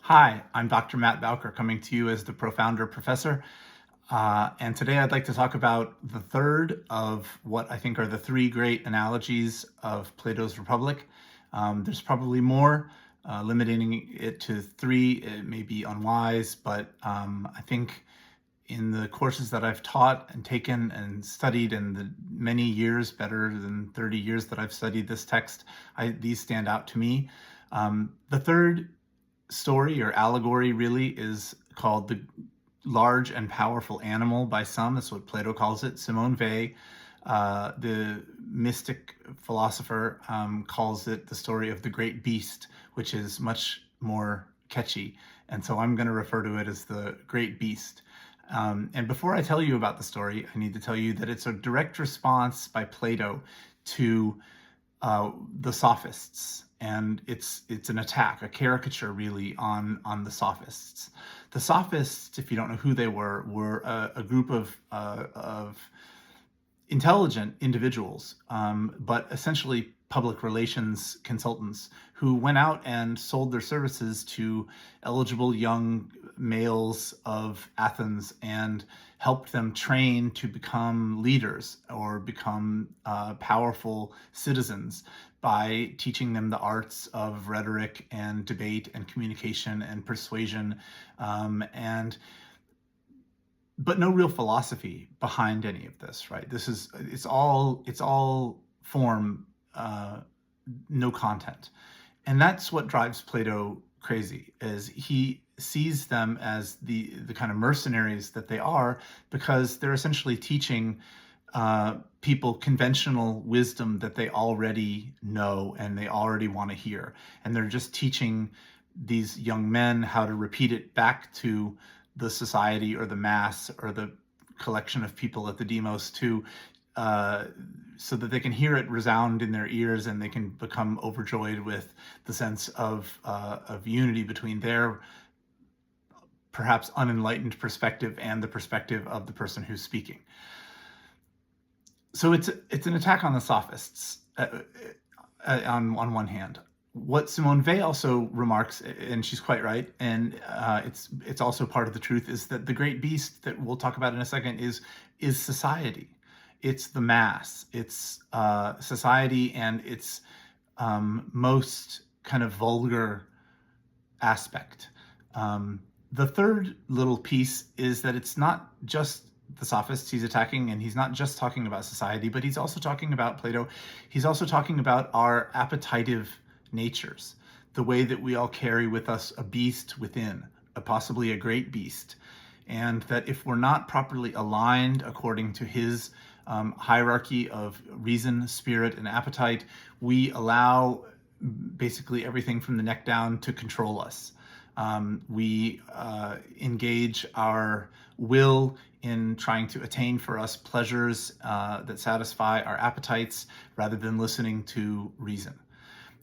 Hi, I'm Dr. Matt Bowker coming to you as the Profounder Professor. And today I'd like to talk about the third of what I think are the three great analogies of Plato's Republic. There's probably more. Limiting it to three, it may be unwise, but I think in the courses that I've taught and taken and studied in the many years, better than 30 years that I've studied this text, these stand out to me. The third story or allegory really is called the large and powerful animal by some. That's what Plato calls it. Simone Weil, the mystic philosopher, calls it the story of the great beast, which is much more catchy. And so I'm going to refer to it as the great beast. And before I tell you about the story, I need to tell you that it's a direct response by Plato to the sophists, and it's an attack, a caricature really on the sophists. The sophists, if you don't know who they were a group of intelligent individuals, but essentially public relations consultants who went out and sold their services to eligible young males of Athens and helped them train to become leaders or become powerful citizens by teaching them the arts of rhetoric and debate and communication and persuasion, but no real philosophy behind any of this, right? It's all form, no content. And that's what drives Plato crazy, is he sees them as the kind of mercenaries that they are, because they're essentially teaching people conventional wisdom that they already know and they already want to hear. And they're just teaching these young men how to repeat it back to the society or the mass or the collection of people at the demos so that they can hear it resound in their ears and they can become overjoyed with the sense of unity between their perhaps unenlightened perspective and the perspective of the person who's speaking. So it's an attack on the sophists on one hand. What Simone Weil also remarks, and she's quite right, and it's also part of the truth, is that the great beast that we'll talk about in a second is society. It's the mass. It's society and its most kind of vulgar aspect. The third little piece is that it's not just the sophists he's attacking, and he's not just talking about society, but he's also talking about Plato. He's also talking about our appetitive natures, the way that we all carry with us a beast within, possibly a great beast, and that if we're not properly aligned according to his hierarchy of reason, spirit, and appetite, we allow basically everything from the neck down to control us. We engage our will in trying to attain for us pleasures that satisfy our appetites rather than listening to reason.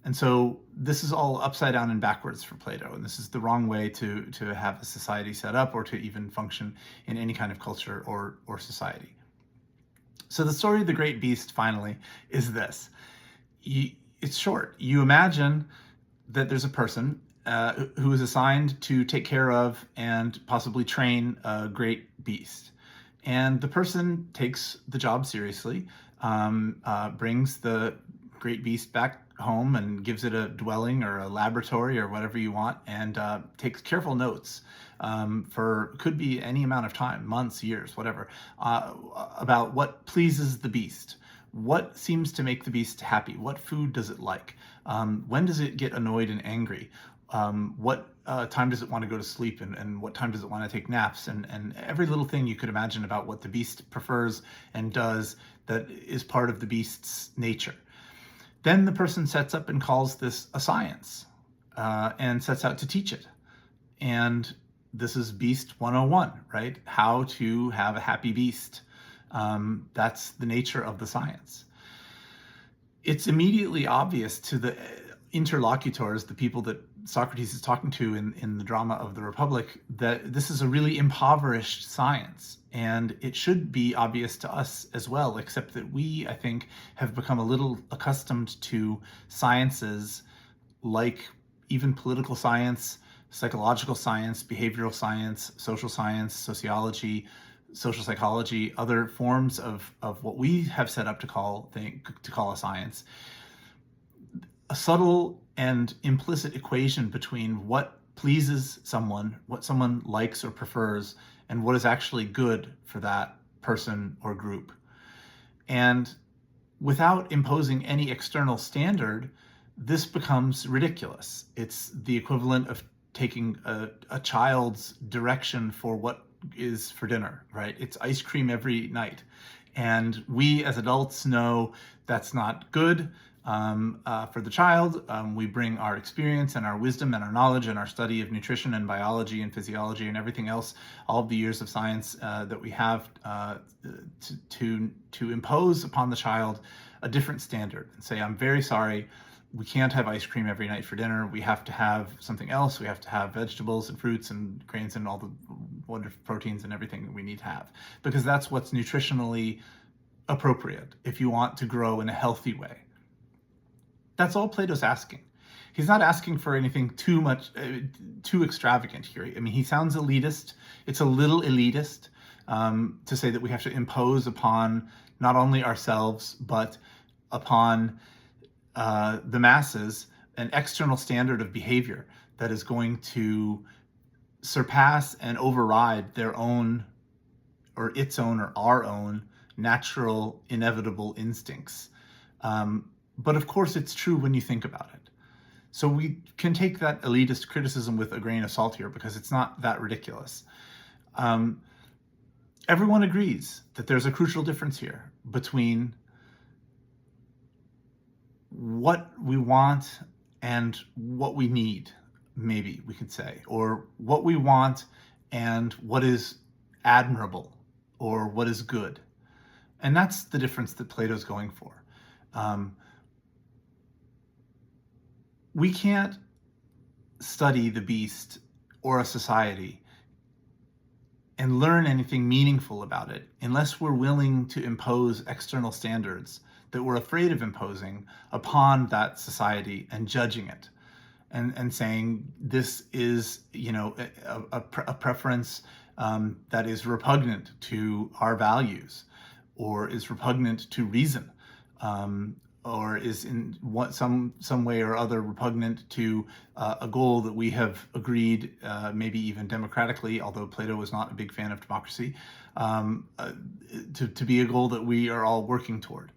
And so this is all upside down and backwards for Plato, and this is the wrong way to have a society set up or to even function in any kind of culture or society. So the story of the great beast, finally, is this. It's short. You imagine that there's a person who is assigned to take care of and possibly train a great beast. And the person takes the job seriously, brings the great beast back home and gives it a dwelling or a laboratory or whatever you want, and takes careful notes for could be any amount of time, months, years, whatever, about what pleases the beast. What seems to make the beast happy? What food does it like? When does it get annoyed and angry? What time does it want to go to sleep, and what time does it want to take naps, and every little thing you could imagine about what the beast prefers and does that is part of the beast's nature. Then the person sets up and calls this a science and sets out to teach it. And this is Beast 101, right? How to have a happy beast. That's the nature of the science. It's immediately obvious to the interlocutors, the people that Socrates is talking to in the drama of the Republic, that this is a really impoverished science. And it should be obvious to us as well, except that we, I think, have become a little accustomed to sciences like even political science, psychological science, behavioral science, social science, sociology, social psychology, other forms of what we have set up to call a science, a subtle and implicit equation between what pleases someone, what someone likes or prefers, and what is actually good for that person or group. And without imposing any external standard, this becomes ridiculous. It's the equivalent of taking a child's direction for what is for dinner, right? It's ice cream every night. And we as adults know that's not good for the child. We bring our experience and our wisdom and our knowledge and our study of nutrition and biology and physiology and everything else, all of the years of science that we have to impose upon the child a different standard and say, I'm very sorry, we can't have ice cream every night for dinner. We have to have something else. We have to have vegetables and fruits and grains and all the wonderful proteins and everything that we need to have, because that's what's nutritionally appropriate if you want to grow in a healthy way. That's all Plato's asking. He's not asking for anything too much, too extravagant here. I mean, he sounds elitist. It's a little elitist to say that we have to impose upon not only ourselves, but upon the masses an external standard of behavior that is going to surpass and override their own or its own or our own natural, inevitable instincts. But of course, it's true when you think about it. So we can take that elitist criticism with a grain of salt here because it's not that ridiculous. Everyone agrees that there's a crucial difference here between what we want and what we need, maybe we could say, or what we want and what is admirable or what is good. And that's the difference that Plato's going for. We can't study the beast or a society and learn anything meaningful about it unless we're willing to impose external standards that we're afraid of imposing upon that society and judging it and saying this is, a preference that is repugnant to our values or is repugnant to reason, or is in some way or other repugnant to a goal that we have agreed, maybe even democratically, although Plato was not a big fan of democracy, to be a goal that we are all working toward.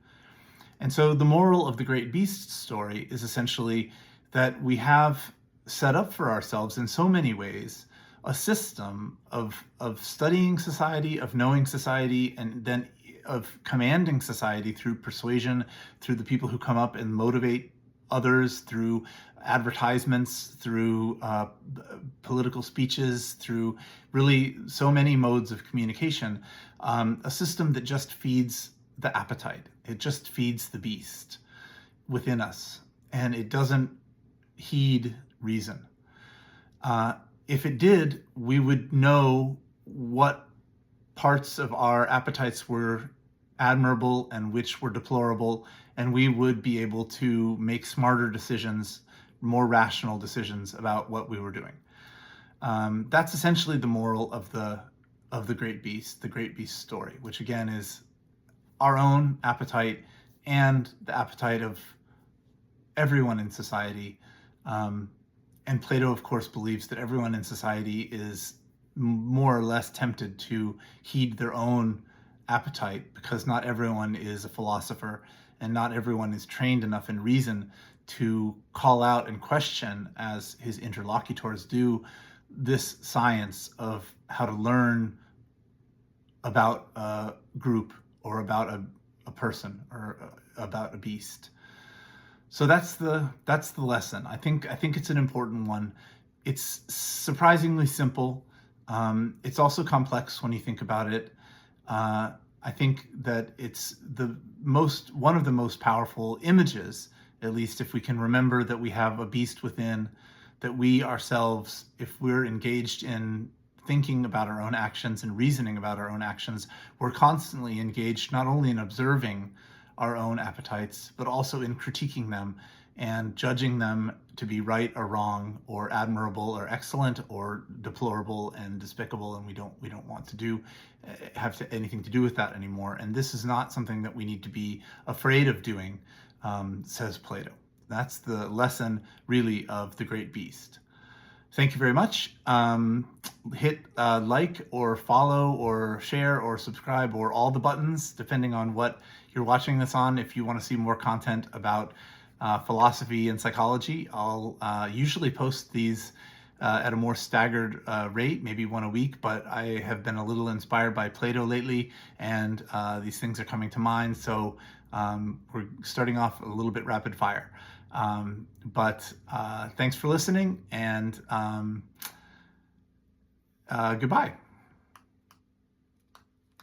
And so the moral of the Great Beast story is essentially that we have set up for ourselves in so many ways a system of studying society, of knowing society, and then of commanding society through persuasion, through the people who come up and motivate others, through advertisements, through political speeches, through really so many modes of communication, a system that just feeds the appetite. It just feeds the beast within us, and it doesn't heed reason. If it did, we would know what parts of our appetites were admirable and which were deplorable, and we would be able to make smarter decisions, more rational decisions about what we were doing. That's essentially the moral of the Great Beast story, which again is our own appetite and the appetite of everyone in society. And Plato, of course, believes that everyone in society is more or less tempted to heed their own appetite, because not everyone is a philosopher and not everyone is trained enough in reason to call out and question, as his interlocutors do, this science of how to learn about a group or about a person or about a beast. So that's the lesson. I think it's an important one. It's surprisingly simple. It's also complex when you think about it. I think that it's one of the most powerful images, at least if we can remember that we have a beast within, that we ourselves, if we're engaged in thinking about our own actions and reasoning about our own actions, we're constantly engaged not only in observing our own appetites, but also in critiquing them and judging them to be right or wrong or admirable or excellent or deplorable and despicable, and we don't want to do have anything to do with that anymore. And this is not something that we need to be afraid of doing, says Plato. That's the lesson really of the great beast. Thank you very much. Hit like or follow or share or subscribe or all the buttons, depending on what you're watching this on. If you want to see more content about philosophy and psychology, I'll usually post these at a more staggered rate, maybe one a week, but I have been a little inspired by Plato lately, and these things are coming to mind. So we're starting off a little bit rapid fire. But thanks for listening, and goodbye.